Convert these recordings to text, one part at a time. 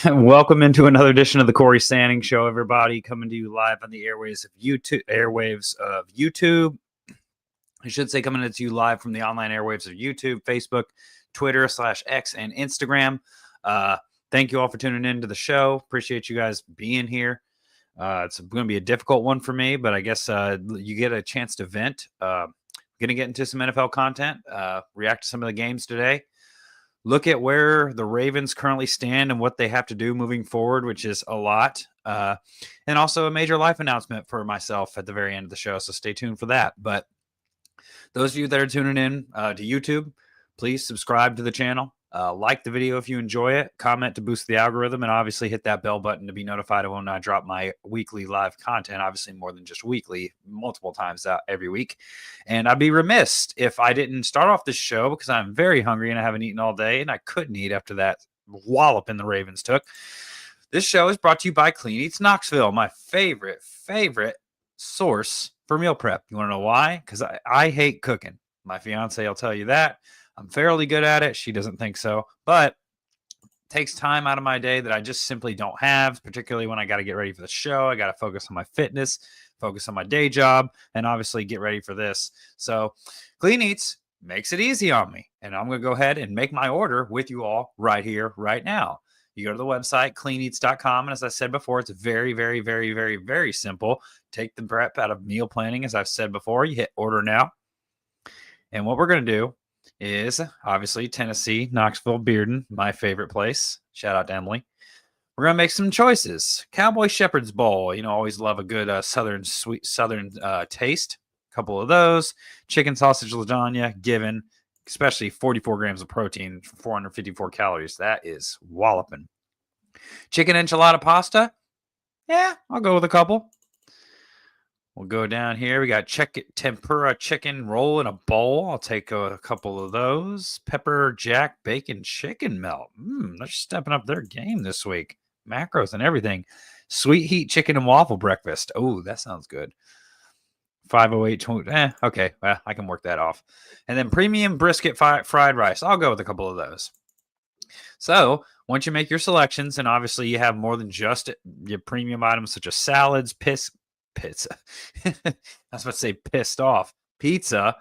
Welcome into another edition of the Cory Standing Show, everybody. Coming to you live on the airwaves of YouTube. I should say coming to you live from the online airwaves of YouTube, Facebook, Twitter /X, and Instagram. Thank you all for tuning in to the show. Appreciate you guys being here. It's going to be a difficult one for me, but I guess you get a chance to vent. Going to get into some NFL content, react to some of the games today. Look at where the Ravens currently stand and what they have to do moving forward, which is a lot. And also a major life announcement for myself at the very end of the show, so stay tuned for that. But those of you that are tuning in to YouTube, please subscribe to the channel. Like the video if you enjoy it. Comment to boost the algorithm. And obviously hit that bell button to be notified when I drop my weekly live content. Obviously more than just weekly, multiple times out every week. And I'd be remiss if I didn't start off this show because I'm very hungry and I haven't eaten all day. And I couldn't eat after that walloping the Ravens took. This show is brought to you by Clean Eats Knoxville, my favorite source for meal prep. You want to know why? Because I hate cooking. My fiance will tell you that. I'm fairly good at it. She doesn't think so, but it takes time out of my day that I just simply don't have, particularly when I got to get ready for the show. I got to focus on my fitness, focus on my day job, and obviously get ready for this. So Clean Eats makes it easy on me, and I'm going to go ahead and make my order with you all right here, right now. You go to the website, cleaneats.com, and as I said before, it's very simple. Take the prep out of meal planning, as I've said before. You hit order now, and what we're going to do is obviously Tennessee, Knoxville, Bearden, my favorite place. Shout out to Emily. We're going to make some choices. Cowboy Shepherd's Bowl. You know, always love a good southern taste. A couple of those. Chicken sausage lasagna, given, especially 44 grams of protein for 454 calories. That is walloping. Chicken enchilada pasta. Yeah, I'll go with a couple. We'll go down here. We got tempura chicken roll in a bowl. I'll take a couple of those. Pepper jack bacon chicken melt. They're stepping up their game this week. Macros and everything. Sweet heat chicken and waffle breakfast. Oh, that sounds good. 508. Okay. Well, I can work that off. And then premium brisket fried rice. I'll go with a couple of those. So once you make your selections, and obviously you have more than just your premium items such as salads, pizza. I was about to say pissed off. Pizza.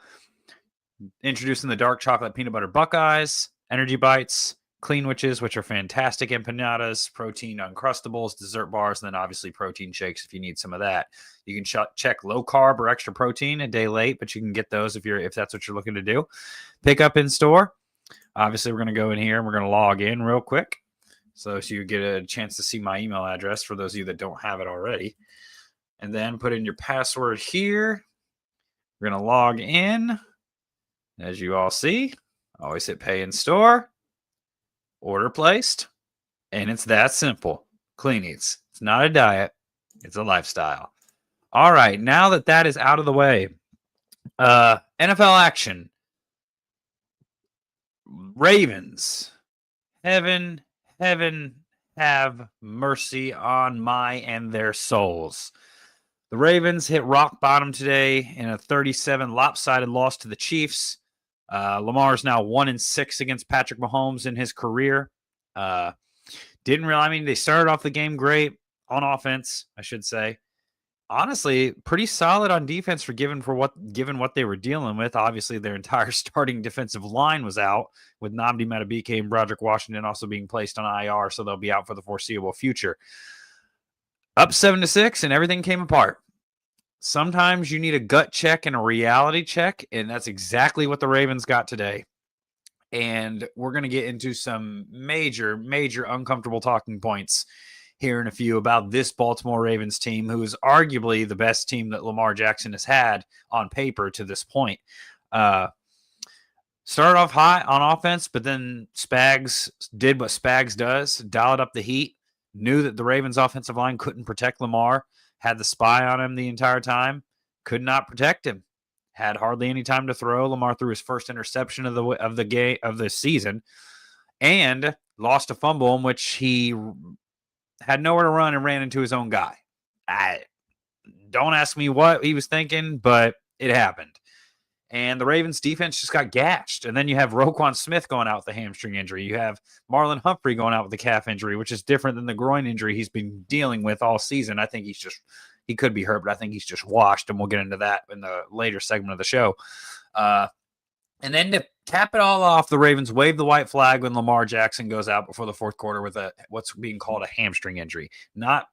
Introducing the dark chocolate peanut butter Buckeyes, energy bites, clean witches, which are fantastic empanadas, protein uncrustables, dessert bars, and then obviously protein shakes if you need some of that. You can check low carb or extra protein a day late, but you can get those if that's what you're looking to do. Pick up in store. Obviously, we're going to go in here and we're going to log in real quick. So you get a chance to see my email address for those of you that don't have it already. And then put in your password here. We're going to log in. As you all see, always hit pay in store. Order placed. And it's that simple. Clean Eats. It's not a diet. It's a lifestyle. All right. Now that is out of the way. NFL action. Ravens. Heaven have mercy on my and their souls. The Ravens hit rock bottom today in a 37 lopsided loss to the Chiefs. Lamar's now 1-6 against Patrick Mahomes in his career. They started off the game great on offense, I should say. Honestly, pretty solid on defense given what they were dealing with. Obviously, their entire starting defensive line was out, with Nnamdi Madubuike and Broderick Washington also being placed on IR, so they'll be out for the foreseeable future. Up 7-6, and everything came apart. Sometimes you need a gut check and a reality check, and that's exactly what the Ravens got today. And we're going to get into some major uncomfortable talking points here in a few about this Baltimore Ravens team, who is arguably the best team that Lamar Jackson has had on paper to this point. Started off high on offense, but then Spags did what Spags does, dialed up the heat. Knew that the Ravens offensive line couldn't protect Lamar, had the spy on him the entire time, could not protect him, had hardly any time to throw. Lamar threw his first interception of the season, and lost a fumble in which he had nowhere to run and ran into his own guy. Don't ask me what he was thinking, but it happened. and the Ravens defense just got gashed. And then you have Roquan Smith going out with a hamstring injury. You have Marlon Humphrey going out with a calf injury, which is different than the groin injury he's been dealing with all season. I think he could be hurt, but I think he's just washed, and we'll get into that in the later segment of the show. And then to cap it all off, the Ravens wave the white flag when Lamar Jackson goes out before the fourth quarter with what's being called a hamstring injury. Not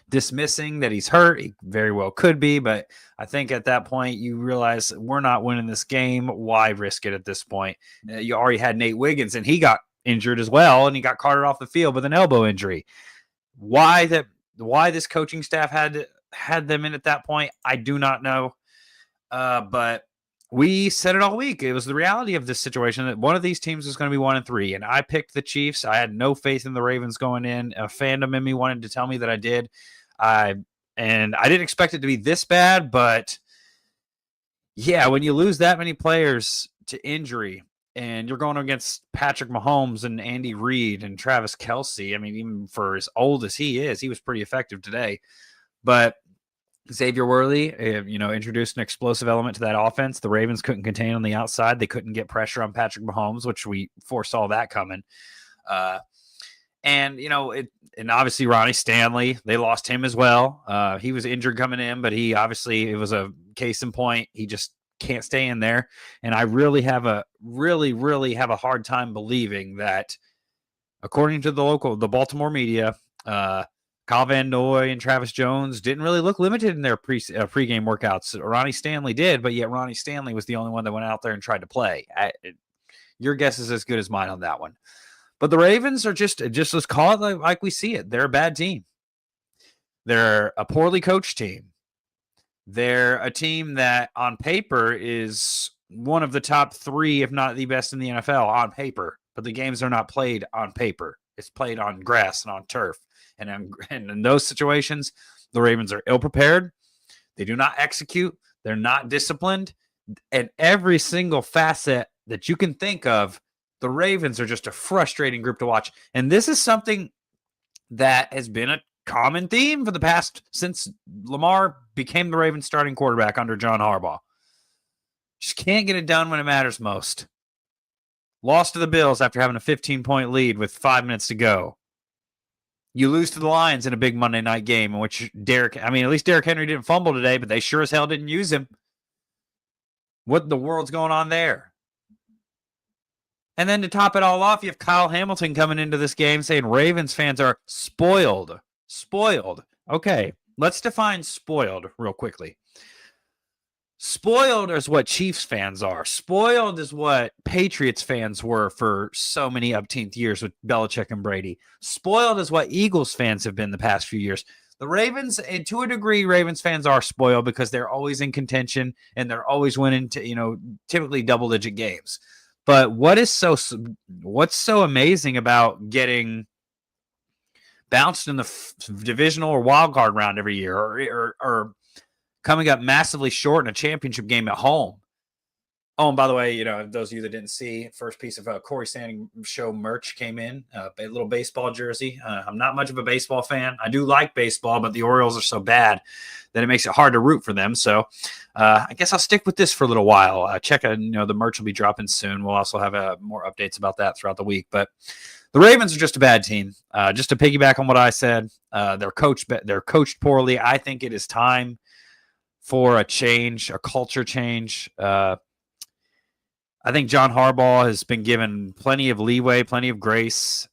dismissing that he's hurt. He very well could be, but I think at that point you realize we're not winning this game. Why risk it at this point? You already had Nate Wiggins, and he got injured as well, and he got carted off the field with an elbow injury. Why this coaching staff had them in at that point, I do not know. But we said it all week. It was the reality of this situation that one of these teams was going to be 1-3, and I picked the Chiefs. I had no faith in the Ravens going in. A fandom in me wanted to tell me that I did. And I didn't expect it to be this bad, but yeah, when you lose that many players to injury and you're going against Patrick Mahomes and Andy Reid and Travis Kelce, I mean, even for as old as he is, he was pretty effective today. But Xavier Worthy, introduced an explosive element to that offense. The Ravens couldn't contain on the outside. They couldn't get pressure on Patrick Mahomes, which we foresaw that coming. And obviously Ronnie Stanley, they lost him as well. He was injured coming in, but it was a case in point. He just can't stay in there. And I really have a hard time believing that, according to the Baltimore media, Kyle Van Noy and Travis Jones didn't really look limited in their pregame workouts. Ronnie Stanley did, but yet Ronnie Stanley was the only one that went out there and tried to play. Your guess is as good as mine on that one. But the Ravens are just let's call it like we see it. They're a bad team. They're a poorly coached team. They're a team that on paper is one of the top 3, if not the best in the NFL on paper. But the games are not played on paper. It's played on grass and on turf. And in those situations, the Ravens are ill-prepared. They do not execute. They're not disciplined. And every single facet that you can think of, the Ravens are just a frustrating group to watch. And this is something that has been a common theme for the past, since Lamar became the Ravens starting quarterback under John Harbaugh. Just can't get it done when it matters most. Lost to the Bills after having a 15-point lead with 5 minutes to go. You lose to the Lions in a big Monday night game in which at least Derrick Henry didn't fumble today, but they sure as hell didn't use him. What in the world's going on there? And then to top it all off, you have Kyle Hamilton coming into this game saying Ravens fans are spoiled. Spoiled. Okay, let's define spoiled real quickly. Spoiled is what Chiefs fans are. Spoiled is what Patriots fans were for so many upteenth years with Belichick and Brady. Spoiled is what Eagles fans have been the past few years. The Ravens, and to a degree, Ravens fans are spoiled because they're always in contention and they're always winning typically double-digit games. But what's so amazing about getting bounced in the divisional or wild card round every year or coming up massively short in a championship game at home. Oh, and by the way, those of you that didn't see, first piece of Cory Standing Show merch came in, a little baseball jersey. I'm not much of a baseball fan. I do like baseball, but the Orioles are so bad that it makes it hard to root for them. So I guess I'll stick with this for a little while. The merch will be dropping soon. We'll also have more updates about that throughout the week. But the Ravens are just a bad team. Just to piggyback on what I said, they're coached poorly. I think it is time for a change, a culture change. I think John Harbaugh has been given plenty of leeway, plenty of grace.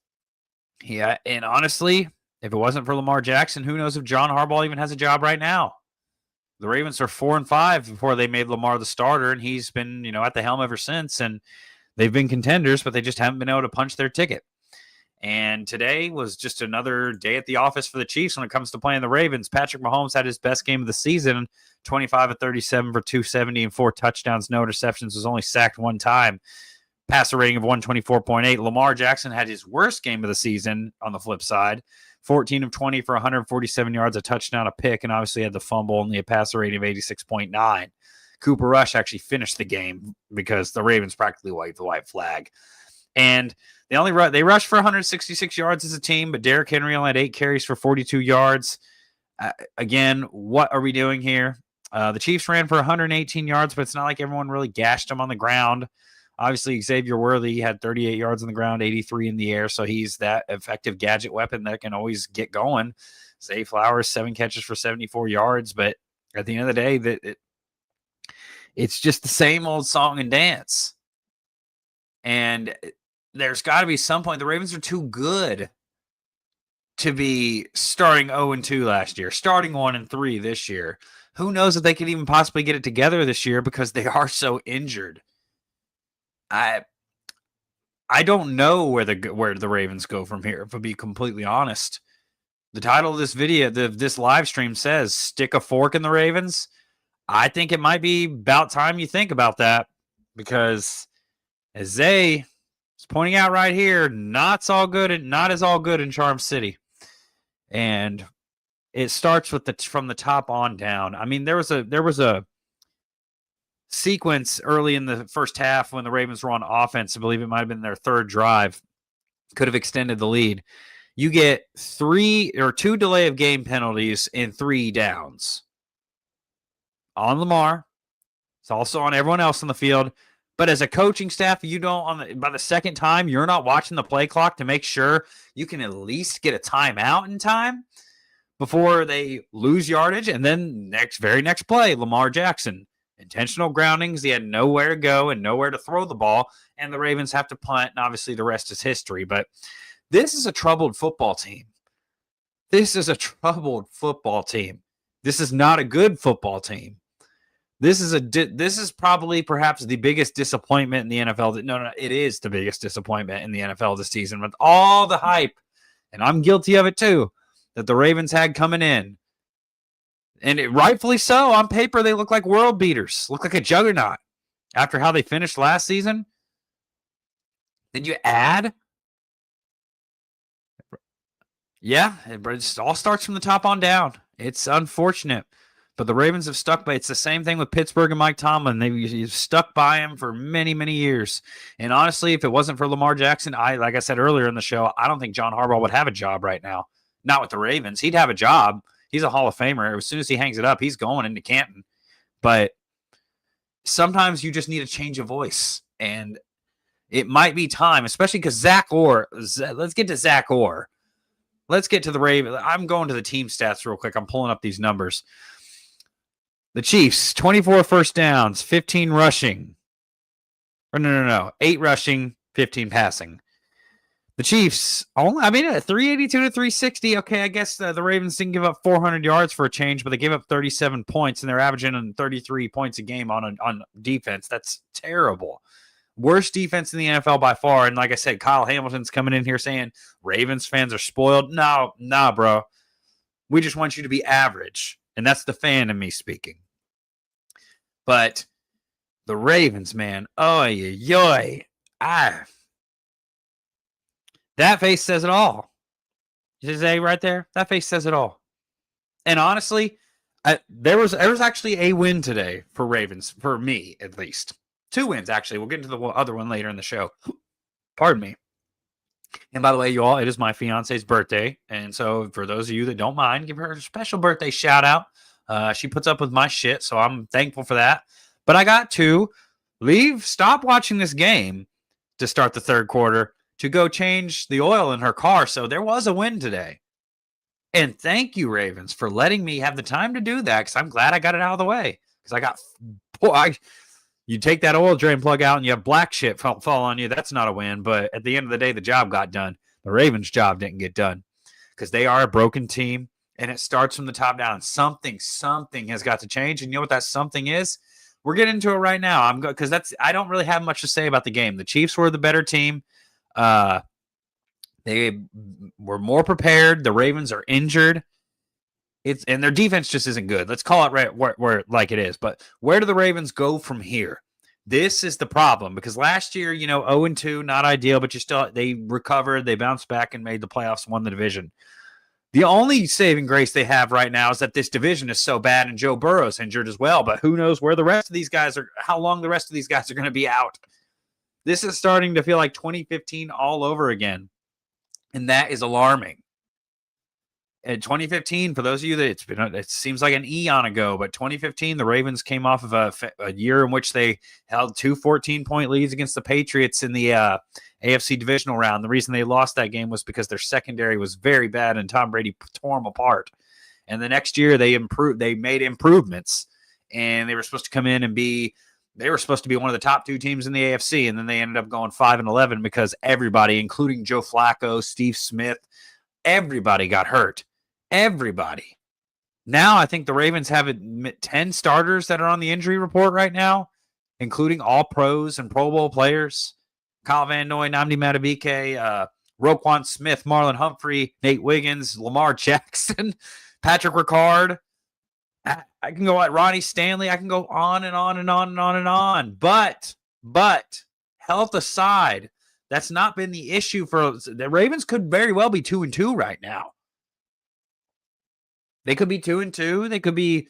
Yeah, and honestly, if it wasn't for Lamar Jackson, who knows if John Harbaugh even has a job right now. The Ravens are 4-5 before they made Lamar the starter, and he's been, at the helm ever since, and they've been contenders, but they just haven't been able to punch their ticket. And today was just another day at the office for the Chiefs when it comes to playing the Ravens. Patrick Mahomes had his best game of the season, 25 of 37 for 270 and 4 touchdowns, no interceptions, was only sacked one time. Passer rating of 124.8. Lamar Jackson had his worst game of the season on the flip side, 14 of 20 for 147 yards, a touchdown, a pick, and obviously had the fumble, only a passer rating of 86.9. Cooper Rush actually finished the game because the Ravens practically waved the white flag. And they rushed for 166 yards as a team, but Derrick Henry only had 8 carries for 42 yards. Again, what are we doing here? The Chiefs ran for 118 yards, but it's not like everyone really gashed them on the ground. Obviously, Xavier Worthy had 38 yards on the ground, 83 in the air, so he's that effective gadget weapon that can always get going. Zay Flowers, 7 catches for 74 yards, but at the end of the day, it's just the same old song and dance. And there's got to be some point. The Ravens are too good to be starting 0-2 last year, starting 1-3 this year. Who knows if they could even possibly get it together this year because they are so injured. I don't know where the Ravens go from here, if I'll be completely honest. The title of this video, this live stream says, stick a fork in the Ravens. I think it might be about time you think about that because as Zay is pointing out right here, not as all good in Charm City. And it starts with from the top on down. I mean, there was a sequence early in the first half when the Ravens were on offense. I believe it might have been their third drive. Could have extended the lead. You get 2 delay of game penalties in 3 downs. On Lamar. It's also on everyone else on the field. But as a coaching staff, you don't by the second time, you're not watching the play clock to make sure you can at least get a timeout in time before they lose yardage. And then very next play, Lamar Jackson, intentional groundings. He had nowhere to go and nowhere to throw the ball. And the Ravens have to punt. And obviously the rest is history. But this is a troubled football team. This is not a good football team. This is probably perhaps the biggest disappointment in the NFL. No, it is the biggest disappointment in the NFL this season with all the hype, and I'm guilty of it too, that the Ravens had coming in. And rightfully so. On paper, they look like world beaters, look like a juggernaut. After how they finished last season, then you add. Yeah, it all starts from the top on down. It's unfortunate. But the Ravens have stuck by. It's the same thing with Pittsburgh and Mike Tomlin. They've stuck by him for many, many years. And honestly, if it wasn't for Lamar Jackson, like I said earlier in the show, I don't think John Harbaugh would have a job right now. Not with the Ravens. He'd have a job. He's a Hall of Famer. As soon as he hangs it up, he's going into Canton. But sometimes you just need a change of voice. And it might be time, especially because Zach Orr. Let's get to Zach Orr. Let's get to the Ravens. I'm going to the team stats real quick. I'm pulling up these numbers. The Chiefs, 24 first downs, 15 rushing. Or no. 8 rushing, 15 passing. The Chiefs, at 382 to 360. Okay, I guess the Ravens didn't give up 400 yards for a change, but they gave up 37 points, and they're averaging 33 points a game on defense. That's terrible. Worst defense in the NFL by far. And like I said, Kyle Hamilton's coming in here saying Ravens fans are spoiled. No, bro. We just want you to be average. And that's the fan in me speaking. But the Ravens, man, that face says it all. You say right there? That face says it all. And honestly, there was actually a win today for Ravens, for me at least. 2 wins, actually. We'll get into the other one later in the show. Pardon me. And by the way, you all, it is my fiance's birthday. And so for those of you that don't mind, give her a special birthday shout out. She puts up with my shit, so I'm thankful for that. But I got to stop watching this game to start the third quarter to go change the oil in her car. So there was a win today. And thank you, Ravens, for letting me have the time to do that because I'm glad I got it out of the way. Because you take that oil drain plug out and you have black shit fall on you. That's not a win. But at the end of the day, the job got done. The Ravens' job didn't get done because they are a broken team. And it starts from the top down. Something has got to change. And you know what that something is? We're getting into it right now. Because I don't really have much to say about the game. The Chiefs were the better team. They were more prepared. The Ravens are injured. And their defense just isn't good. Let's call it right where like it is. But where do the Ravens go from here? This is the problem because last year, 0-2, not ideal, but they recovered, they bounced back and made the playoffs, won the division. The only saving grace they have right now is that this division is so bad and Joe Burrow's injured as well. But who knows where the rest of these guys are, how long the rest of these guys are going to be out. This is starting to feel like 2015 all over again. And that is alarming. In 2015, for those of you that it seems like an eon ago, but 2015, the Ravens came off of a year in which they held 2 14-point leads against the Patriots in the AFC divisional round. The reason they lost that game was because their secondary was very bad and Tom Brady tore them apart. And the next year they made improvements, and they were supposed to come in and they were supposed to be one of the top 2 teams in the AFC, and then they ended up going 5-11 because everybody, including Joe Flacco, Steve Smith, everybody got hurt. Everybody. Now I think the Ravens have 10 starters that are on the injury report right now, including all pros and Pro Bowl players. Kyle Van Noy, Nnamdi Madubuike, Roquan Smith, Marlon Humphrey, Nate Wiggins, Lamar Jackson, Patrick Ricard. I can go at Ronnie Stanley. I can go on and on and on and on and on. But health aside, that's not been the issue for the Ravens. Could very well be 2-2 right now. They could be 2-2. They could be,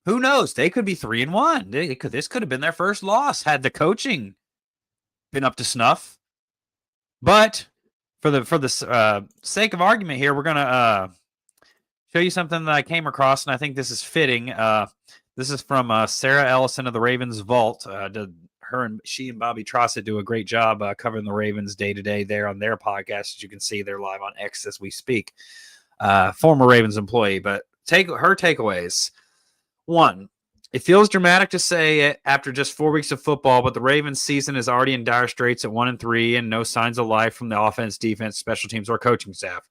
who knows? They could be 3-1. This could have been their first loss had the coaching been up to snuff. But for the sake of argument here, we're gonna show you something that I came across, and I think this is fitting. This is from Sarah Ellison of the Ravens Vault. She and Bobby Trossett do a great job covering the Ravens day to day there on their podcast. As you can see, they're live on X as we speak. Former Ravens employee, but her takeaways. 1, it feels dramatic to say it after just 4 weeks of football, but the Ravens season is already in dire straits at 1-3 and no signs of life from the offense, defense, special teams, or coaching staff.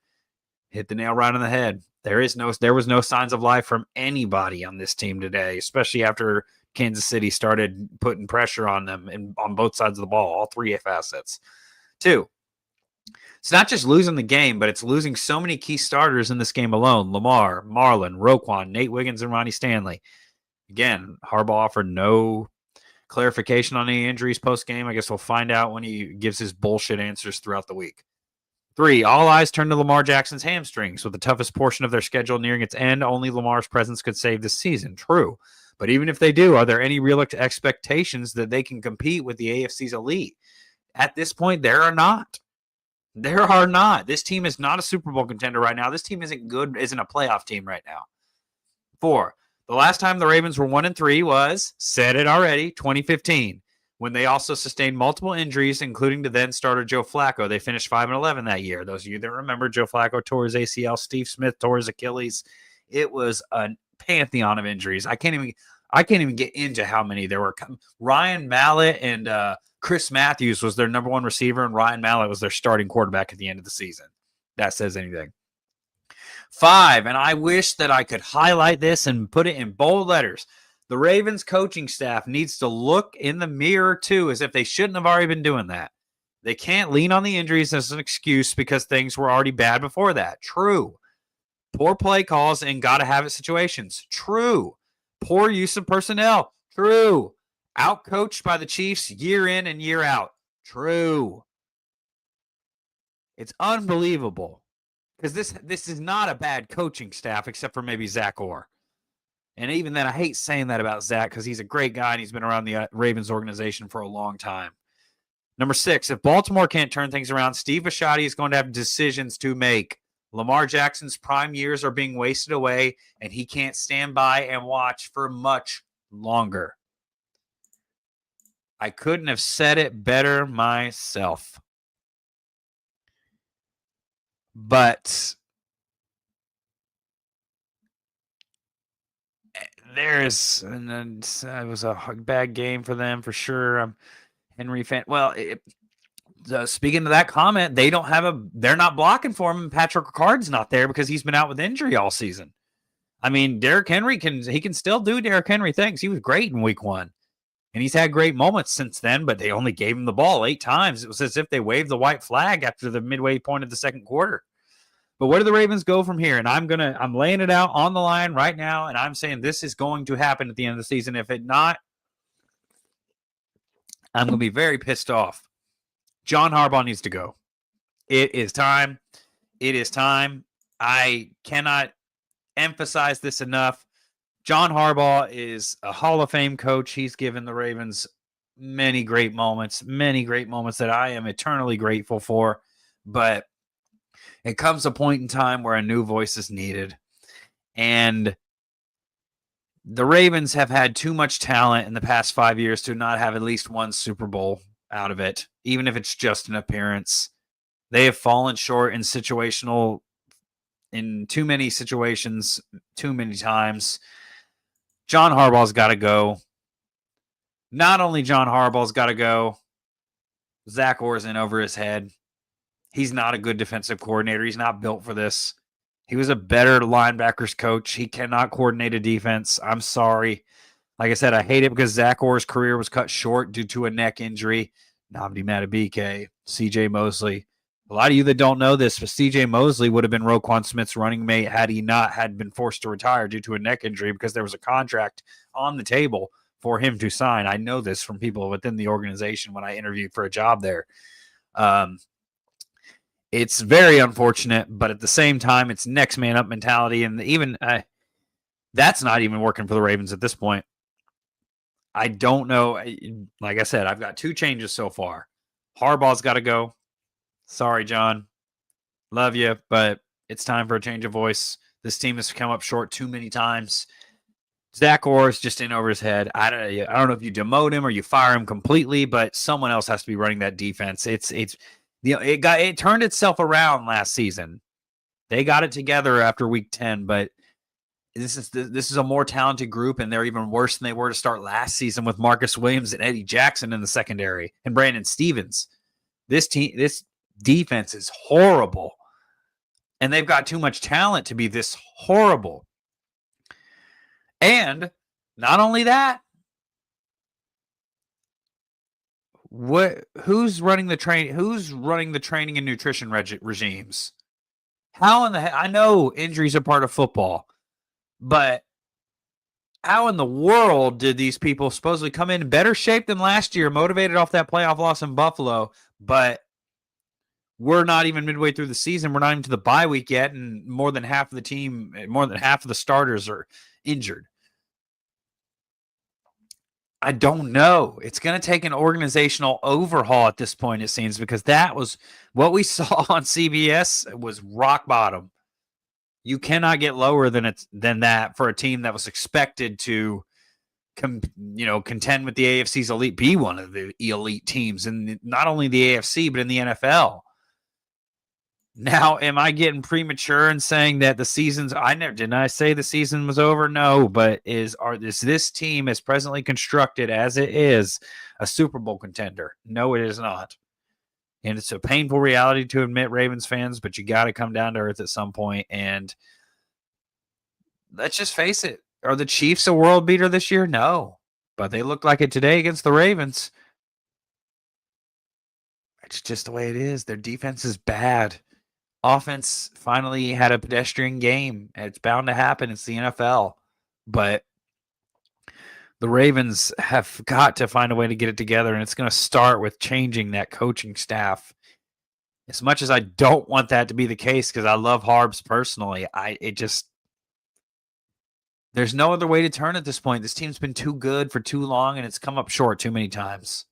Hit the nail right on the head. There was no signs of life from anybody on this team today, especially after Kansas City started putting pressure on them and on both sides of the ball, all 3 facets. 2, it's not just losing the game, but it's losing so many key starters in this game alone. Lamar, Marlon, Roquan, Nate Wiggins, and Ronnie Stanley. Again, Harbaugh offered no clarification on any injuries post-game. I guess we'll find out when he gives his bullshit answers throughout the week. 3, all eyes turn to Lamar Jackson's hamstrings. With the toughest portion of their schedule nearing its end, only Lamar's presence could save this season. True. But even if they do, are there any real expectations that they can compete with the AFC's elite? At this point, there are not. There are not. This team is not a Super Bowl contender right now. This team isn't a playoff team right now. 4, the last time the Ravens were 1-3 was, said it already, 2015, when they also sustained multiple injuries, including to then starter Joe Flacco. They finished 5-11 that year. Those of you that remember, Joe Flacco tore his ACL, Steve Smith tore his Achilles. It was a pantheon of injuries. I can't even get into how many there were. Ryan Mallett and Chris Matthews was their number 1 receiver, and Ryan Mallett was their starting quarterback at the end of the season. That says anything. 5, and I wish that I could highlight this and put it in bold letters. The Ravens coaching staff needs to look in the mirror, too, as if they shouldn't have already been doing that. They can't lean on the injuries as an excuse because things were already bad before that. True. Poor play calls and gotta-have-it situations. True. Poor use of personnel. True. Outcoached by the Chiefs year in and year out. True. It's unbelievable because this is not a bad coaching staff except for maybe Zach Orr. And even then, I hate saying that about Zach because he's a great guy and he's been around the Ravens organization for a long time. Number 6, if Baltimore can't turn things around, Steve Bisciotti is going to have decisions to make. Lamar Jackson's prime years are being wasted away, and he can't stand by and watch for much longer. I couldn't have said it better myself. But it was a bad game for them for sure. Henry fan. Well, speaking to that comment, they're not blocking for him. And Patrick Ricard's not there because he's been out with injury all season. I mean, Derrick Henry can still do Derrick Henry things. He was great in week 1. And he's had great moments since then, but they only gave him the ball 8 times. It was as if they waved the white flag after the midway point of the second quarter. But where do the Ravens go from here? And I'm laying it out on the line right now, and I'm saying this is going to happen at the end of the season. If it not, I'm going to be very pissed off. John Harbaugh needs to go. It is time. It is time. I cannot emphasize this enough. John Harbaugh is a Hall of Fame coach. He's given the Ravens many great moments that I am eternally grateful for. But it comes a point in time where a new voice is needed. And the Ravens have had too much talent in the past 5 years to not have at least one Super Bowl out of it, even if it's just an appearance. They have fallen short in too many situations, too many times. John Harbaugh's got to go. Not only John Harbaugh's got to go, Zach Orr's in over his head. He's not a good defensive coordinator. He's not built for this. He was a better linebackers coach. He cannot coordinate a defense. I'm sorry. Like I said, I hate it because Zach Orr's career was cut short due to a neck injury. Nobody mad at BK, CJ Mosley. A lot of you that don't know this, but CJ Mosley would have been Roquan Smith's running mate had he not had been forced to retire due to a neck injury because there was a contract on the table for him to sign. I know this from people within the organization when I interviewed for a job there. It's very unfortunate, but at the same time, it's next man up mentality. And even that's not even working for the Ravens at this point. I don't know. Like I said, I've got 2 changes so far. Harbaugh's got to go. Sorry, John. Love you, but it's time for a change of voice. This team has come up short too many times. Zach Orr is just in over his head. I don't know if you demote him or you fire him completely, but someone else has to be running that defense. It turned itself around last season. They got it together after week 10, but this is a more talented group, and they're even worse than they were to start last season with Marcus Williams and Eddie Jackson in the secondary and Brandon Stevens. This defense is horrible, and they've got too much talent to be this horrible. And not only that, who's running the training and nutrition regimes? How in the heck? I know injuries are part of football, but how in the world did these people supposedly come in better shape than last year, motivated off that playoff loss in Buffalo, but we're not even midway through the season. We're not even to the bye week yet, and more than half of the starters are injured. I don't know. It's going to take an organizational overhaul at this point, it seems, because that was what we saw on CBS was rock bottom. You cannot get lower than that for a team that was expected to contend with the AFC's elite, be one of the elite teams in not only the AFC, but in the NFL. Now, am I getting premature and saying that the season's? Didn't I say the season was over? No, but is this team as presently constructed as it is a Super Bowl contender? No, it is not. And it's a painful reality to admit, Ravens fans, but you got to come down to earth at some point. And let's just face it. Are the Chiefs a world beater this year? No, but they looked like it today against the Ravens. It's just the way it is. Their defense is bad. Offense finally had a pedestrian game. It's bound to happen. It's the NFL. But the Ravens have got to find a way to get it together, and it's going to start with changing that coaching staff. As much as I don't want that to be the case because I love Harbs personally, there's no other way to turn at this point. This team's been too good for too long, and it's come up short too many times.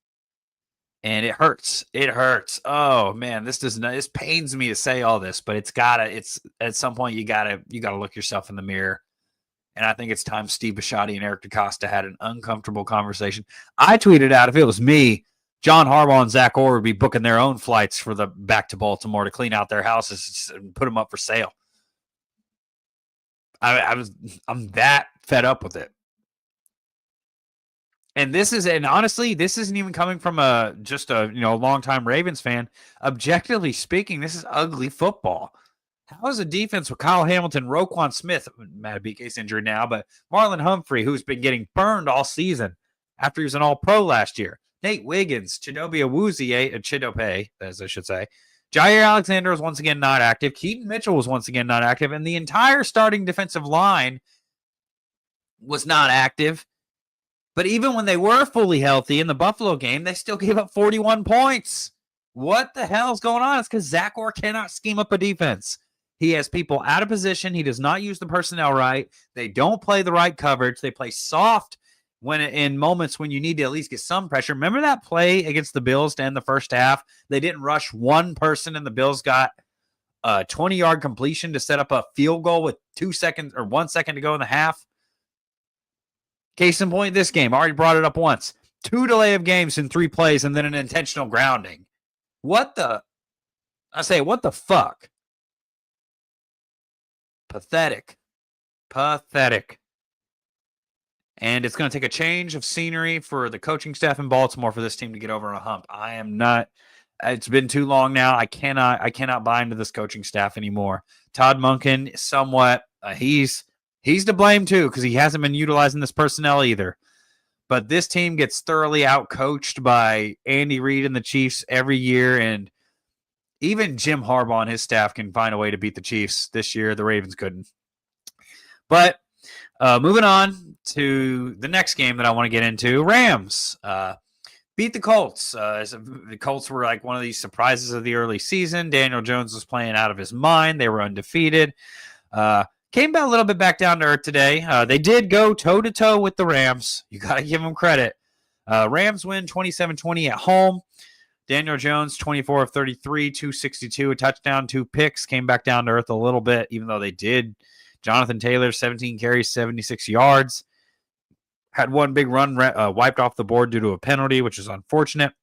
And it hurts. It hurts. Oh man, this pains me to say all this, but it's at some point you gotta look yourself in the mirror. And I think it's time Steve Bisciotti and Eric DeCosta had an uncomfortable conversation. I tweeted out, if it was me, John Harbaugh and Zach Orr would be booking their own flights back to Baltimore to clean out their houses and put them up for sale. I'm that fed up with it. And honestly, this isn't even coming from a longtime Ravens fan. Objectively speaking, this is ugly football. How is a defense with Kyle Hamilton, Roquan Smith, Matt BK's injured now, but Marlon Humphrey, who's been getting burned all season after he was an All-Pro last year, Nate Wiggins, Chidobe Awuzie, as I should say, Jair Alexander was once again not active, Keaton Mitchell was once again not active, and the entire starting defensive line was not active. But even when they were fully healthy in the Buffalo game, they still gave up 41 points. What the hell is going on? It's because Zach Orr cannot scheme up a defense. He has people out of position. He does not use the personnel right. They don't play the right coverage. They play soft in moments when you need to at least get some pressure. Remember that play against the Bills to end the first half? They didn't rush one person, and the Bills got a 20-yard completion to set up a field goal with 2 seconds or 1 second to go in the half. Case in point, this game, already brought it up once. 2 delay of games in 3 plays and then an intentional grounding. What the fuck? Pathetic. And it's going to take a change of scenery for the coaching staff in Baltimore for this team to get over a hump. I am not. It's been too long now. I cannot buy into this coaching staff anymore. Todd Monken, somewhat, he's to blame too because he hasn't been utilizing this personnel either. But this team gets thoroughly outcoached by Andy Reid and the Chiefs every year, and even Jim Harbaugh and his staff can find a way to beat the Chiefs this year. The Ravens couldn't. But moving on to the next game that I want to get into, Rams beat the Colts. The Colts were like one of these surprises of the early season. Daniel Jones was playing out of his mind. They were undefeated. Came back a little bit back down to earth today. They did go toe-to-toe with the Rams. You got to give them credit. Rams win 27-20 at home. Daniel Jones, 24 of 33, 262, a touchdown, 2 picks. Came back down to earth a little bit, even though they did. Jonathan Taylor, 17 carries, 76 yards. Had one big run wiped off the board due to a penalty, which is unfortunate.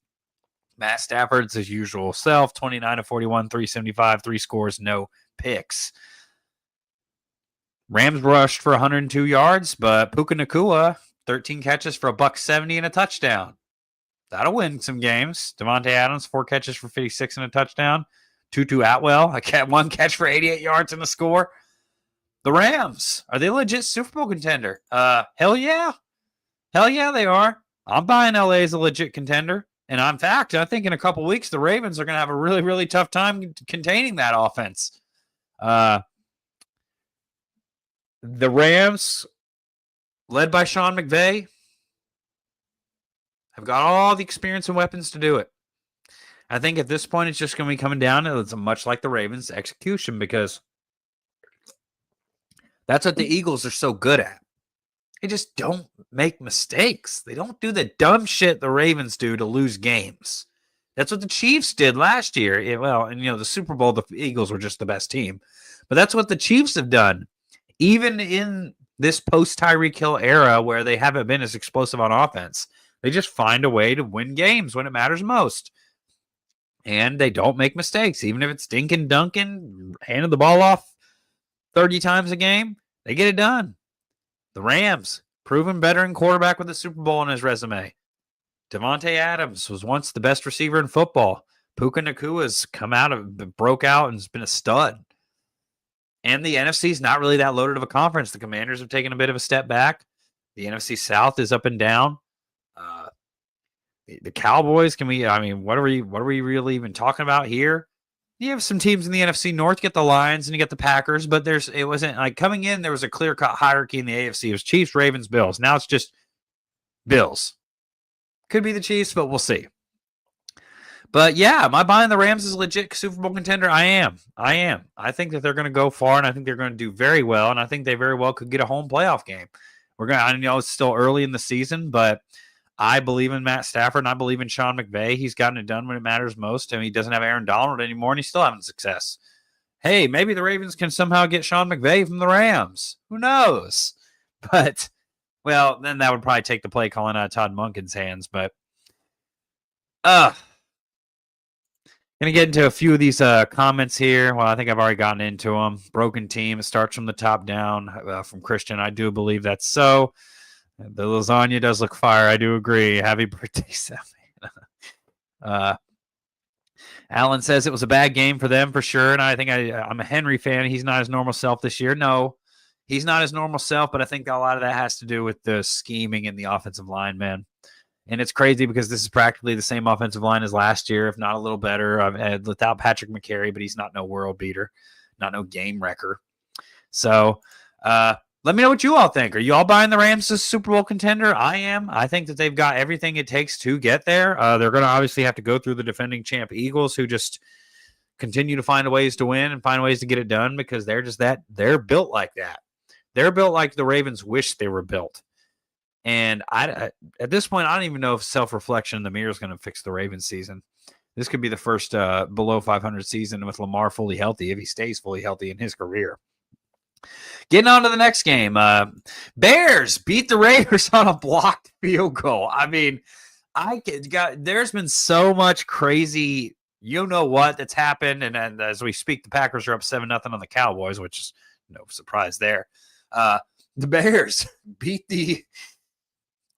Matt Stafford's his usual self, 29 of 41, 375, 3 scores, no picks. Rams rushed for 102 yards, but Puka Nacua, 13 catches for $170 and a touchdown. That'll win some games. Devontae Adams, 4 catches for 56 and a touchdown. Tutu Atwell, 1 catch for 88 yards and a score. The Rams, are they a legit Super Bowl contender? Hell yeah. Hell yeah, they are. I'm buying LA as a legit contender. And in fact, I think in a couple weeks, the Ravens are going to have a really, really tough time containing that offense. The Rams, led by Sean McVay, have got all the experience and weapons to do it. I think at this point, it's just going to be coming down to it's much like the Ravens' execution because that's what the Eagles are so good at. They just don't make mistakes. They don't do the dumb shit the Ravens do to lose games. That's what the Chiefs did last year. The Super Bowl, the Eagles were just the best team. But that's what the Chiefs have done. Even in this post-Tyreek Hill era where they haven't been as explosive on offense, they just find a way to win games when it matters most. And they don't make mistakes. Even if it's Dinkin Duncan handing the ball off 30 times a game, they get it done. The Rams, proven veteran quarterback with a Super Bowl on his resume. Devontae Adams was once the best receiver in football. Puka Nacua's broke out and has been a stud. And the NFC is not really that loaded of a conference. The Commanders have taken a bit of a step back. The NFC South is up and down. The Cowboys, what are we really even talking about here? You have some teams in the NFC North, you get the Lions and you get the Packers, but it wasn't like coming in, there was a clear-cut hierarchy in the AFC. It was Chiefs, Ravens, Bills. Now it's just Bills. Could be the Chiefs, but we'll see. But yeah, am I buying the Rams as a legit Super Bowl contender? I am. I think that they're going to go far, and I think they're going to do very well, and I think they very well could get a home playoff game. I know it's still early in the season, but I believe in Matt Stafford, and I believe in Sean McVay. He's gotten it done when it matters most. He doesn't have Aaron Donald anymore, and he's still having success. Hey, maybe the Ravens can somehow get Sean McVay from the Rams. Who knows? But, then that would probably take the play calling out of Todd Monken's hands. But, going to get into a few of these comments here. Well, I think I've already gotten into them. Broken team. It starts from the top down from Christian. I do believe that's so. The lasagna does look fire. I do agree. Happy birthday, Seth. Alan says it was a bad game for them for sure. And I think I'm a Henry fan. He's not his normal self this year. No, he's not his normal self, but I think a lot of that has to do with the scheming in the offensive line, man. And it's crazy because this is practically the same offensive line as last year, if not a little better. I've had without Patrick McCary, but he's not no world beater, not no game wrecker. So, let me know what you all think. Are you all buying the Rams as Super Bowl contender? I am. I think that they've got everything it takes to get there. They're going to obviously have to go through the defending champ Eagles, who just continue to find ways to win and find ways to get it done because they're just that. They're built like that. They're built like the Ravens wish they were built. And at this point, I don't even know if self-reflection in the mirror is going to fix the Ravens season. This could be the first below 500 season with Lamar fully healthy, if he stays fully healthy in his career. Getting on to the next game. Bears beat the Raiders on a blocked field goal. I mean, there's been so much crazy, what that's happened. And as we speak, the Packers are up 7-0 on the Cowboys, which is no surprise there. The Bears beat the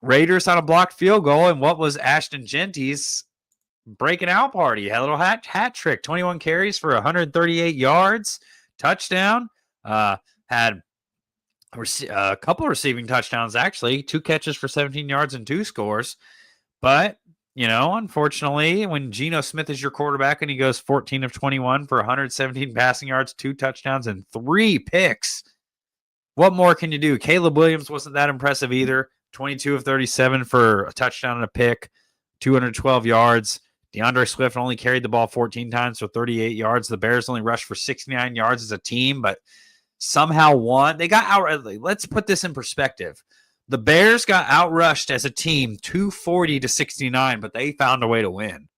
Raiders on a blocked field goal, and what was Ashton Genty's breaking out party? Had a little hat trick, 21 carries for 138 yards, touchdown. Had a couple receiving touchdowns, actually, 2 catches for 17 yards and 2 scores. But, unfortunately, when Geno Smith is your quarterback and he goes 14 of 21 for 117 passing yards, 2 touchdowns, and 3 picks, what more can you do? Caleb Williams wasn't that impressive either. 22 of 37 for a touchdown and a pick, 212 yards. DeAndre Swift only carried the ball 14 times for 38 yards. The Bears only rushed for 69 yards as a team, but somehow won. They got out. Let's put this in perspective. The Bears got outrushed as a team 240 to 69, but they found a way to win.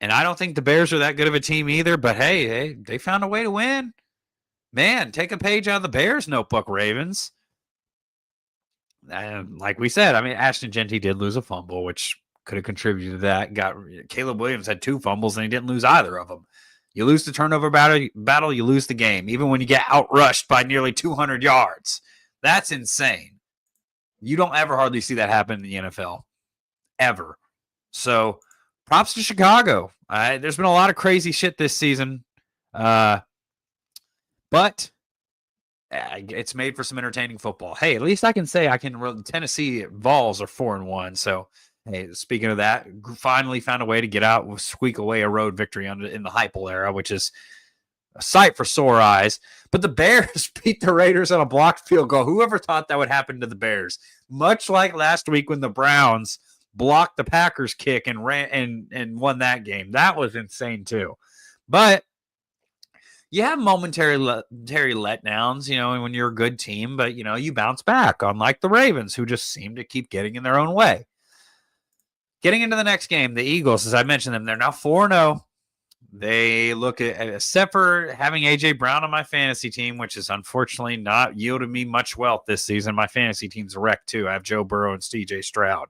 And I don't think the Bears are that good of a team either, but hey, they found a way to win. Man, take a page out of the Bears notebook, Ravens. And like we said, Ashton Genty did lose a fumble, which could have contributed to that. Caleb Williams had 2 fumbles, and he didn't lose either of them. You lose the turnover battle, you lose the game, even when you get outrushed by nearly 200 yards. That's insane. You don't ever hardly see that happen in the NFL. Ever. So, props to Chicago. There's been a lot of crazy shit this season. But it's made for some entertaining football. Hey, at least I can say Tennessee Vols are 4-1. So, hey, speaking of that, finally found a way to get out, squeak away a road victory in the Heupel era, which is a sight for sore eyes. But the Bears beat the Raiders on a blocked field goal. Whoever thought that would happen to the Bears? Much like last week when the Browns blocked the Packers kick and ran and won that game. That was insane too. But you have momentary letdowns, when you're a good team, but you bounce back, unlike the Ravens, who just seem to keep getting in their own way. Getting into the next game, the Eagles, as I mentioned them, they're now 4-0. They look at, except for having A.J. Brown on my fantasy team, which is unfortunately not yielded me much wealth this season. My fantasy team's a wreck, too. I have Joe Burrow and C.J. Stroud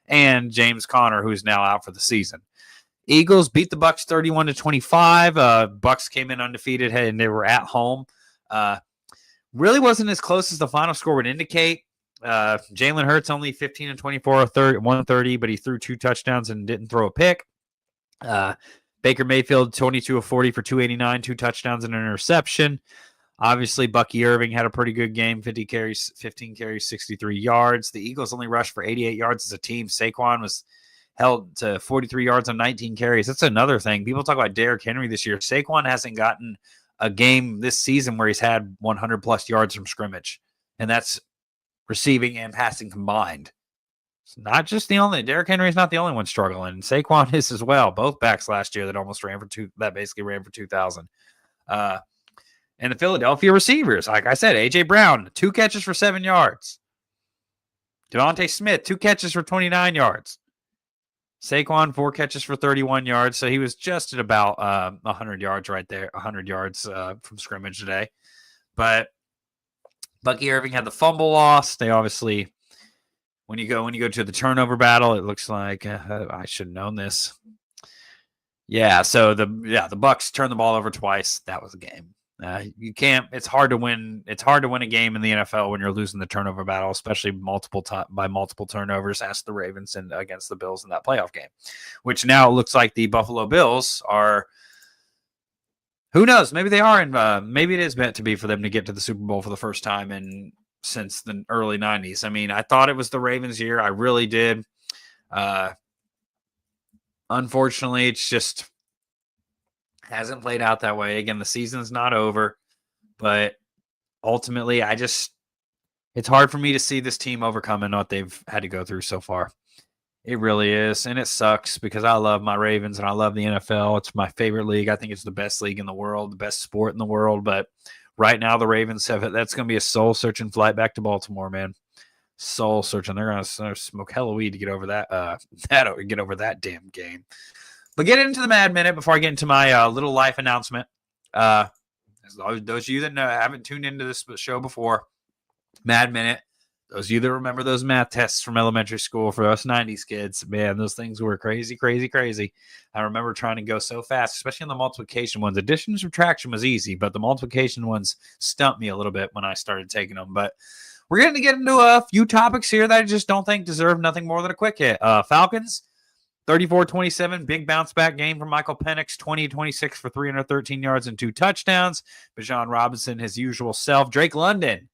and James Conner, who's now out for the season. Eagles beat the Bucs 31-25. Bucs came in undefeated, and they were at home. Really wasn't as close as the final score would indicate. Jalen Hurts only 15-24, 130, but he threw 2 touchdowns and didn't throw a pick. Baker Mayfield 22-40 for 289, 2 touchdowns and an interception. Obviously, Bucky Irving had a pretty good game, 15 carries, 63 yards. The Eagles only rushed for 88 yards as a team. Saquon was held to 43 yards on 19 carries. That's another thing. People talk about Derrick Henry this year. Saquon hasn't gotten a game this season where he's had 100-plus yards from scrimmage, and that's receiving and passing combined. It's not just Derrick Henry's not the only one struggling. Saquon is as well. Both backs last year that basically ran for 2,000. And the Philadelphia receivers, like I said, A.J. Brown, 2 catches for 7 yards. Devontae Smith, 2 catches for 29 yards. Saquon, 4 catches for 31 yards. So he was just at about 100 yards right there, 100 yards from scrimmage today. But Bucky Irving had the fumble loss. They obviously, when you go to the turnover battle, it looks like I should have known this. Yeah, so the Bucs turned the ball over twice. That was a game. You can't. It's hard to win. It's hard to win a game in the NFL when you're losing the turnover battle, especially by multiple turnovers. Ask the Ravens and against the Bills in that playoff game, which now it looks like the Buffalo Bills are. Who knows? Maybe they are, and maybe it is meant to be for them to get to the Super Bowl for the first time since the early 90s. I mean, I thought it was the Ravens' year. I really did. Unfortunately, it's just hasn't played out that way. Again, the season's not over, but ultimately, it's hard for me to see this team overcoming what they've had to go through so far. It really is, and it sucks because I love my Ravens and I love the NFL. It's my favorite league. I think it's the best league in the world, the best sport in the world, but right now the Ravens have it. That's going to be a soul-searching flight back to Baltimore, man. Soul-searching. They're going to smoke hell of weed to get over that damn game. But get into the Mad Minute before I get into my little life announcement. Those of you that haven't tuned into this show before, Mad Minute. Those of you that remember those math tests from elementary school for us 90s kids, man, those things were crazy, crazy, crazy. I remember trying to go so fast, especially on the multiplication ones. Addition and subtraction was easy, but the multiplication ones stumped me a little bit when I started taking them. But we're going to get into a few topics here that I just don't think deserve nothing more than a quick hit. Falcons, 34-27, big bounce back game from Michael Penix, 20-26 for 313 yards and 2 touchdowns. Bijan Robinson, his usual self. Drake London,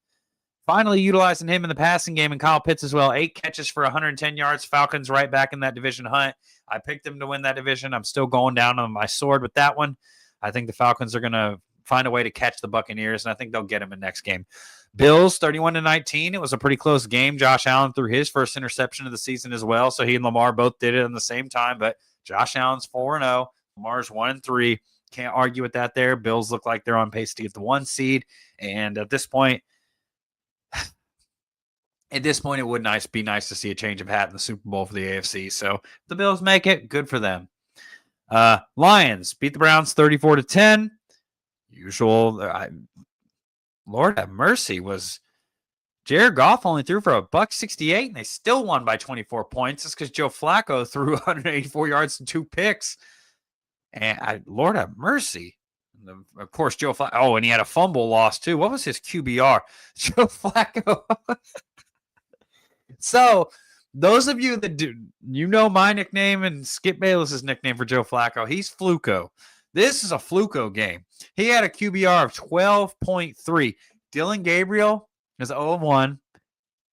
finally utilizing him in the passing game, and Kyle Pitts as well. 8 catches for 110 yards. Falcons right back in that division hunt. I picked them to win that division. I'm still going down on my sword with that one. I think the Falcons are going to find a way to catch the Buccaneers, and I think they'll get them in next game. Bills, 31-19. It was a pretty close game. Josh Allen threw his first interception of the season as well, so he and Lamar both did it at the same time, but Josh Allen's 4-0. Lamar's 1-3. Can't argue with that there. Bills look like they're on pace to get the 1 seed, and at this point, it would be nice to see a change of hat in the Super Bowl for the AFC. So if the Bills make it, good for them. Lions beat the Browns 34-10. Usual. Lord have mercy. Was Jared Goff only threw for $168, and they still won by 24 points. It's because Joe Flacco threw 184 yards and 2 picks. And Lord have mercy. Of course, Joe Flacco. Oh, and he had a fumble loss too. What was his QBR? Joe Flacco. So, those of you that do, my nickname and Skip Bayless's nickname for Joe Flacco, he's Fluco. This is a Fluco game. He had a QBR of 12.3. Dylan Gabriel is 0-1,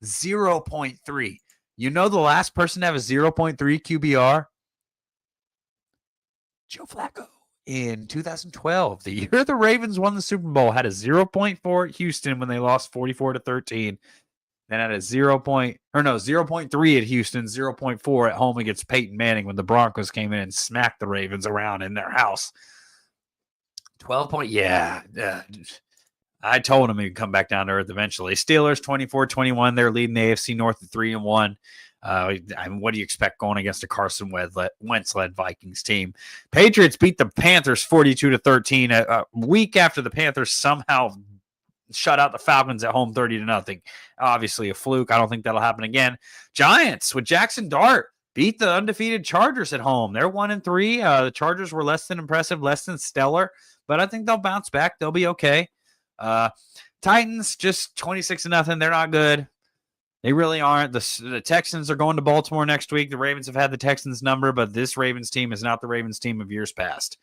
0.3. You know the last person to have a 0.3 QBR? Joe Flacco in 2012. The year the Ravens won the Super Bowl, had a 0.4 at Houston when they lost 44-13. Then at a 0.3 at Houston, 0.4 at home against Peyton Manning when the Broncos came in and smacked the Ravens around in their house. 12 point, yeah. I told him he'd come back down to earth eventually. Steelers 24-21. They're leading the AFC North at 3-1. What do you expect going against a Carson Wentz-led Vikings team? Patriots beat the Panthers 42-13. A week after the Panthers somehow shut out the Falcons at home 30-0. Obviously a fluke. I don't think that'll happen again. Giants with Jackson Dart beat the undefeated Chargers at home. They're 1-3. The Chargers were less than impressive, less than stellar, but I think they'll bounce back. They'll be okay. Titans just 26-0. They're not good. They really aren't. The Texans are going to Baltimore next week. The Ravens have had the Texans number, but this Ravens team is not the Ravens team of years past.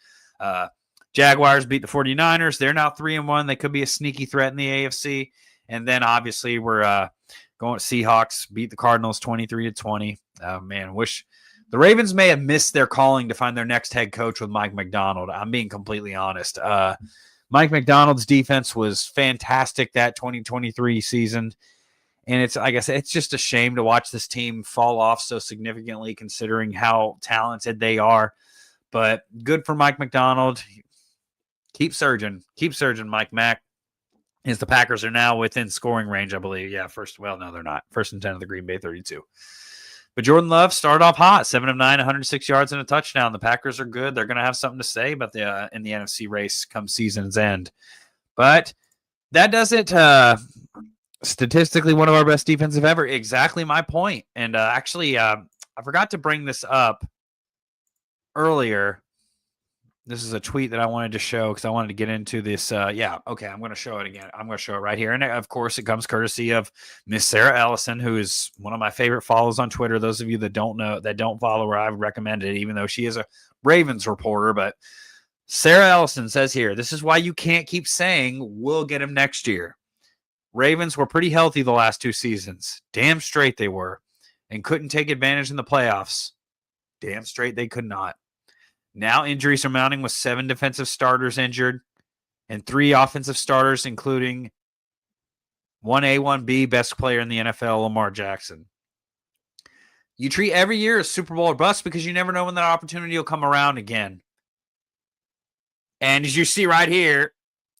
Jaguars beat the 49ers. They're now 3-1. They could be a sneaky threat in the AFC. And then obviously we're going Seahawks beat the Cardinals 23-20. Wish the Ravens may have missed their calling to find their next head coach with Mike Macdonald. I'm being completely honest. Mike Macdonald's defense was fantastic that 2023 season. And it's, like I said, it's just a shame to watch this team fall off so significantly considering how talented they are. But good for Mike Macdonald. Keep surging, Mike Mack. As the Packers are now within scoring range, I believe. Yeah, no, they're not. 1st and 10 of the Green Bay 32. But Jordan Love started off hot, 7 of 9, 106 yards and a touchdown. The Packers are good. They're going to have something to say about in the NFC race come season's end. But that does it. Statistically, one of our best defensive ever. Exactly my point. And actually, I forgot to bring this up earlier. This is a tweet that I wanted to show because I wanted to get into this. I'm going to show it again. I'm going to show it right here. And of course, it comes courtesy of Miss Sarah Ellison, who is one of my favorite follows on Twitter. Those of you that don't follow her, I would recommend it, even though she is a Ravens reporter. But Sarah Ellison says here, this is why you can't keep saying we'll get him next year. Ravens were pretty healthy the last 2 seasons. Damn straight they were. And couldn't take advantage in the playoffs. Damn straight they could not. Now injuries are mounting with 7 defensive starters injured and 3 offensive starters, including 1A, 1B, best player in the NFL, Lamar Jackson. You treat every year as Super Bowl or bust because you never know when that opportunity will come around again. And as you see right here,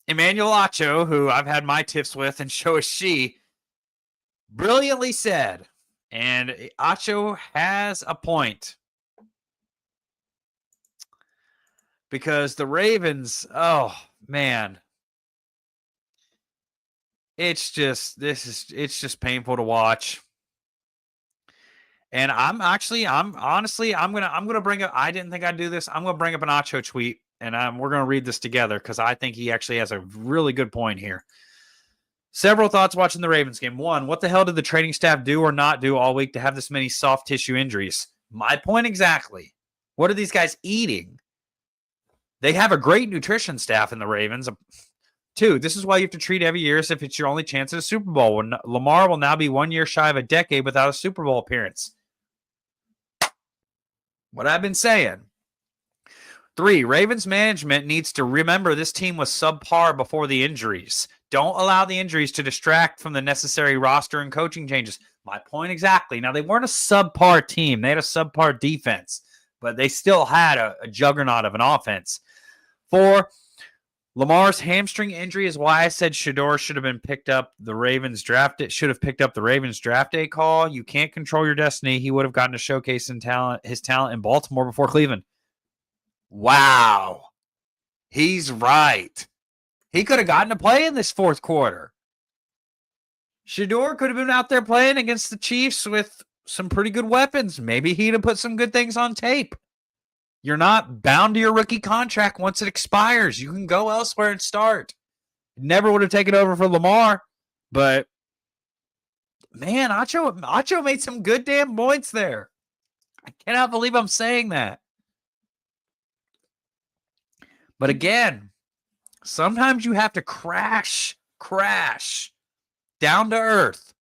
Emmanuel Acho, who I've had my tiffs with, and so is she, brilliantly said, and Acho has a point. because the Ravens, oh man, it's just painful to watch. And I'm gonna bring up. I didn't think I'd do this. I'm gonna bring up an Acho tweet, and we're gonna read this together because I think he actually has a really good point here. Several thoughts watching the Ravens game. One, what the hell did the training staff do or not do all week to have this many soft tissue injuries? My point exactly. What are these guys eating? They have a great nutrition staff in the Ravens. Two, this is why you have to treat every year as if it's your only chance at a Super Bowl. When Lamar will now be 1 year shy of a decade without a Super Bowl appearance. What I've been saying. Three, Ravens management needs to remember this team was subpar before the injuries. Don't allow the injuries to distract from the necessary roster and coaching changes. My point exactly. Now, they weren't a subpar team. They had a subpar defense, but they still had a juggernaut of an offense. Four, Lamar's hamstring injury is why I said Shedeur should have been picked up the Ravens draft. It should have picked up the Ravens draft day call. You can't control your destiny. He would have gotten to showcase his talent in Baltimore before Cleveland. Wow. He's right. He could have gotten to play in this fourth quarter. Shedeur could have been out there playing against the Chiefs with some pretty good weapons. Maybe he'd have put some good things on tape. You're not bound to your rookie contract once it expires. You can go elsewhere and start. Never would have taken over for Lamar, but man, Acho made some good damn points there. I cannot believe I'm saying that. But again, sometimes you have to crash down to earth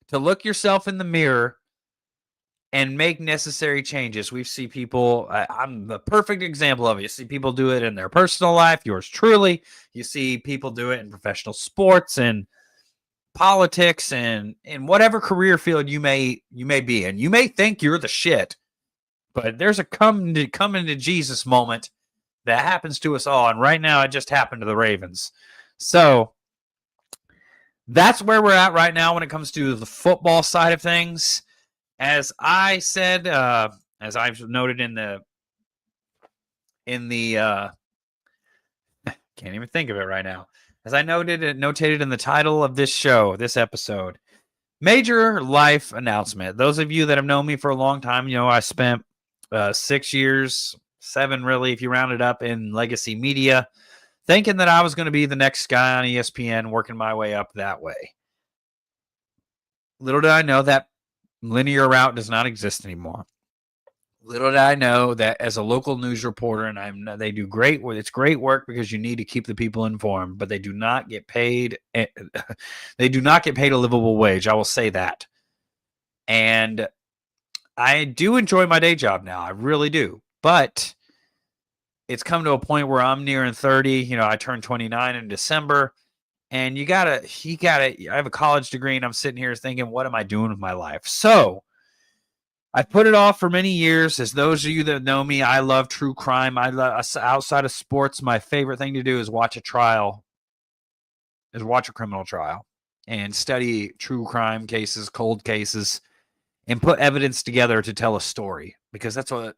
to look yourself in the mirror and make necessary changes. We see people, I'm the perfect example of it. You see people do it in their personal life, yours truly. You see people do it in professional sports and politics and in whatever career field you may be in. You may think you're the shit, but there's a come to Jesus moment that happens to us all. And right now it just happened to the Ravens. So that's where we're at right now when it comes to the football side of things. As I said, as I've noted in the can't even think of it right now. As I notated in the title of this show, this episode, major life announcement. Those of you that have known me for a long time, you know I spent 6 years, 7 really, if you round it up, in legacy media, thinking that I was going to be the next guy on ESPN, working my way up that way. Little did I know that linear route does not exist anymore. Little did I know that as a local news reporter, and they do great work. It's great work because you need to keep the people informed, but they do not get paid. They do not get paid a livable wage. I will say that. And I do enjoy my day job now. I really do. But it's come to a point where I'm nearing 30. You know, I turned 29 in December. And you gotta, I have a college degree and I'm sitting here thinking, what am I doing with my life? So I put it off for many years. As those of you that know me, I love true crime. I love, outside of sports, my favorite thing to do is watch a criminal trial and study true crime cases, cold cases, and put evidence together to tell a story, because that's what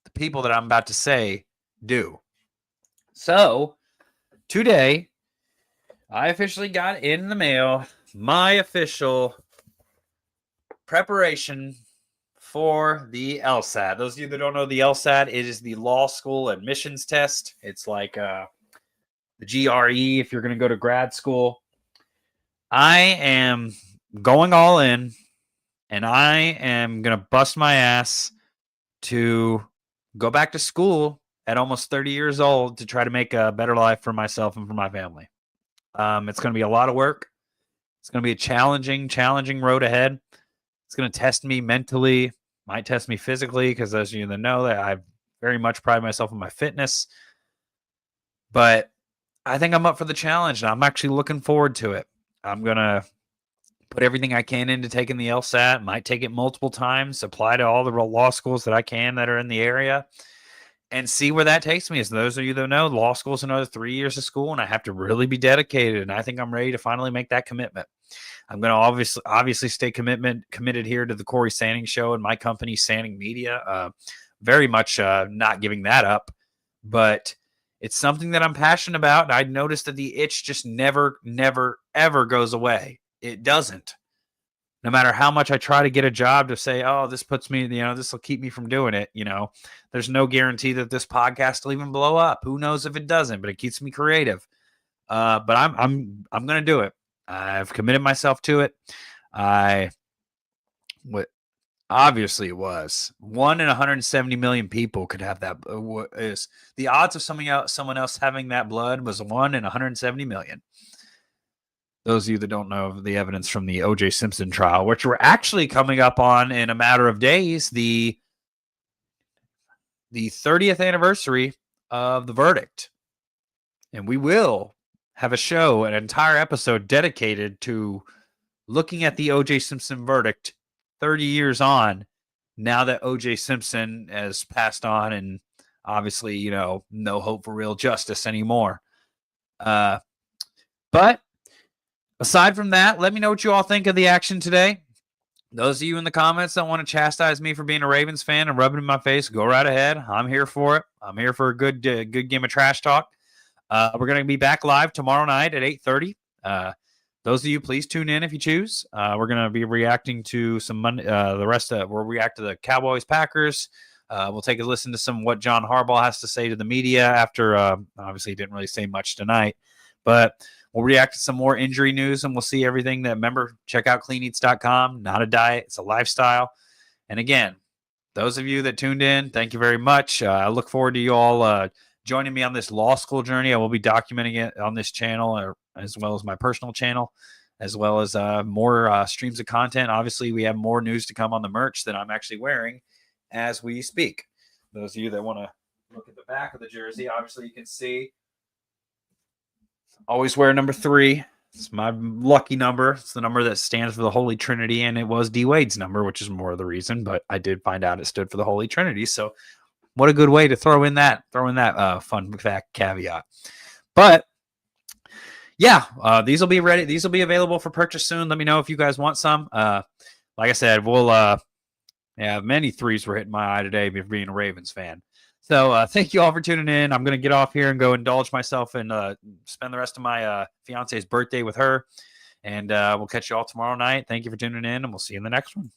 the people that I'm about to say do. So today, I officially got in the mail my official preparation for the LSAT. Those of you that don't know the LSAT, it is the law school admissions test. It's like the GRE if you're going to go to grad school. I am going all in, and I am going to bust my ass to go back to school at almost 30 years old to try to make a better life for myself and for my family. It's going to be a lot of work. It's going to be a challenging road ahead. It's going to test me mentally, might test me physically, because those of you that know that I very much pride myself on my fitness. But I think I'm up for the challenge, and I'm actually looking forward to it. I'm going to put everything I can into taking the LSAT, might take it multiple times, apply to all the law schools that I can that are in the area, and see where that takes me. As those of you that know, law school is another 3 years of school, and I have to really be dedicated. And I think I'm ready to finally make that commitment. I'm going to obviously stay committed here to the Cory Sanning Show and my company, Sanning Media. very much not giving that up. But it's something that I'm passionate about. And I noticed that the itch just never, ever goes away. It doesn't. No matter how much I try to get a job to say, oh, this puts me, this will keep me from doing it. There's no guarantee that this podcast will even blow up. Who knows if it doesn't, but it keeps me creative. But I'm going to do it. I've committed myself to it. Obviously it was 1 in 170 million people could have that. Is the odds of someone else having that blood was 1 in 170 million. Those of you that don't know the evidence from the O.J. Simpson trial, which we're actually coming up on in a matter of days, the 30th anniversary of the verdict. And we will have a show, an entire episode dedicated to looking at the O.J. Simpson verdict 30 years on, now that O.J. Simpson has passed on and obviously, no hope for real justice anymore. But aside from that, let me know what you all think of the action today. Those of you in the comments that want to chastise me for being a Ravens fan and rub it in my face, go right ahead. I'm here for it. I'm here for a good game of trash talk. We're going to be back live tomorrow night at 8:30. Those of you, please tune in if you choose. We're going to be reacting to some Monday. We'll react to the Cowboys Packers. We'll take a listen to some what John Harbaugh has to say to the media after. Obviously, he didn't really say much tonight, but we'll react to some more injury news, and we'll see everything that. Remember, check out cleaneats.com. Not a diet; it's a lifestyle. And again, those of you that tuned in, thank you very much. I look forward to you all joining me on this law school journey. I will be documenting it on this channel, as well as my personal channel, as well as more streams of content. Obviously, we have more news to come on the merch that I'm actually wearing as we speak. Those of you that want to look at the back of the jersey, obviously you can see. Always wear number 3. It's my lucky number. It's the number that stands for the Holy Trinity, and it was D. Wade's number, which is more of the reason, but I did find out it stood for the Holy Trinity. So what a good way to throw in that fun fact caveat. But yeah, these will be ready. These will be available for purchase soon. Let me know if you guys want some. Like I said, we'll many threes were hitting my eye today being a Ravens fan. So thank you all for tuning in. I'm going to get off here and go indulge myself and spend the rest of my fiance's birthday with her. And we'll catch you all tomorrow night. Thank you for tuning in, and we'll see you in the next one.